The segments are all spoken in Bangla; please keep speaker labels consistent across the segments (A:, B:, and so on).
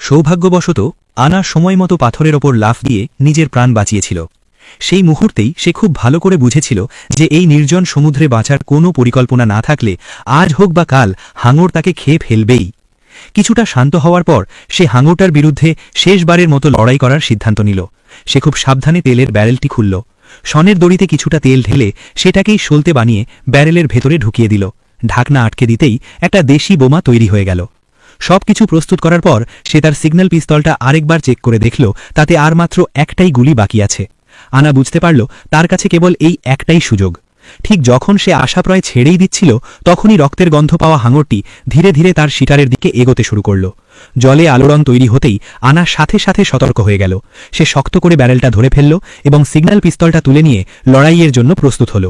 A: সৌভাগ্যবশত আনা সময়মতো পাথরের ওপর লাফ দিয়ে নিজের প্রাণ বাঁচিয়েছিল। সেই মুহূর্তেই সে খুব ভালো করে বুঝেছিল যে এই নির্জন সমুদ্রে বাঁচার কোনো পরিকল্পনা না থাকলে আজ হোক বা কাল হাঙর তাকে খেয়ে ফেলবেই। কিছুটা শান্ত হওয়ার পর সে হাঙরটার বিরুদ্ধে শেষবারের মতো লড়াই করার সিদ্ধান্ত নিল। সে খুব সাবধানে তেলের ব্যারেলটি খুলল, শনের দড়িতে কিছুটা তেল ঢেলে সেটাকেই সলতে বানিয়ে ব্যারেলের ভেতরে ঢুকিয়ে দিল। ঢাকনা আটকে দিতেই একটা দেশি বোমা তৈরি হয়ে গেল। সবকিছু প্রস্তুত করার পর সে তার সিগন্যাল পিস্তলটা আরেকবার চেক করে দেখল তাতে আর মাত্র একটাই গুলি বাকি আছে। আনা বুঝতে পারল তার কাছে কেবল এই একটাই সুযোগ। ঠিক যখন সে আশা প্রায় ছেড়েই দিচ্ছিল তখনই রক্তের গন্ধ পাওয়া হাঙরটি ধীরে ধীরে তার শিকারের দিকে এগোতে শুরু করল। জলে আলোড়ন তৈরি হতেই আনা সাথে সাথে সতর্ক হয়ে গেল। সে শক্ত করে ব্যারেলটা ধরে ফেলল এবং সিগন্যাল পিস্তলটা তুলে নিয়ে লড়াইয়ের জন্য প্রস্তুত হল।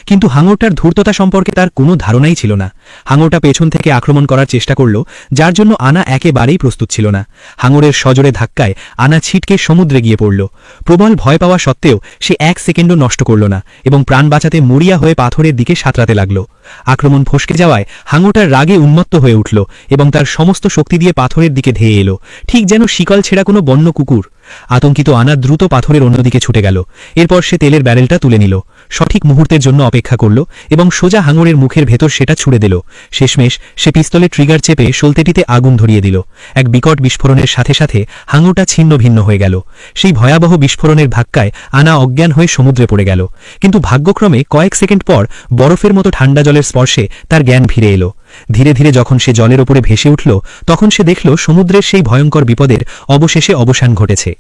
A: কিন্তু হাঙরটার ধূর্ততা সম্পর্কে তার কোনো ধারণাই ছিল না। হাঙরটা পেছন থেকে আক্রমণ করার চেষ্টা করল, যার জন্য আনা একেবারেই প্রস্তুত ছিল না। হাঙরের সজোরে ধাক্কায় আনা ছিটকে সমুদ্রে গিয়ে পড়ল। প্রবল ভয় পাওয়া সত্ত্বেও সে এক সেকেন্ডও নষ্ট করল না এবং প্রাণ বাঁচাতে মরিয়া হয়ে পাথরের দিকে সাঁতরাতে লাগল। আক্রমণ ফসকে যাওয়ায় হাঙরটার রাগে উন্মত্ত হয়ে উঠল এবং তার সমস্ত শক্তি দিয়ে পাথরের দিকে ধেয়ে এলো, ঠিক যেন শিকল ছেঁড়া কোনো বন্য কুকুর। আতঙ্কিত আনা দ্রুত পাথরের অন্যদিকে ছুটে গেল। এরপর সে তেলের ব্যারেলটা তুলে নিল, সঠিক মুহূর্তের জন্য অপেক্ষা করল এবং সোজা হাঙরের মুখের ভেতর সেটা ছুড়ে দিল। শেষমেশ সে পিস্তলের ট্রিগার চেপে সলতেটিতে আগুন ধরিয়ে দিল। এক বিকট বিস্ফোরণের সাথে সাথে হাঙরটা ছিন্ন ভিন্ন হয়ে গেল। সেই ভয়াবহ বিস্ফোরণের ধাক্কায় আনা অজ্ঞান হয়ে সমুদ্রে পড়ে গেল। কিন্তু ভাগ্যক্রমে কয়েক সেকেন্ড পর বরফের মতো ঠান্ডা জলের স্পর্শে তার জ্ঞান ফিরে এলো। ধীরে ধীরে যখন সে জলের ওপরে ভেসে উঠল তখন সে দেখল সমুদ্রের সেই ভয়ঙ্কর বিপদের অবশেষে অবসান ঘটেছে।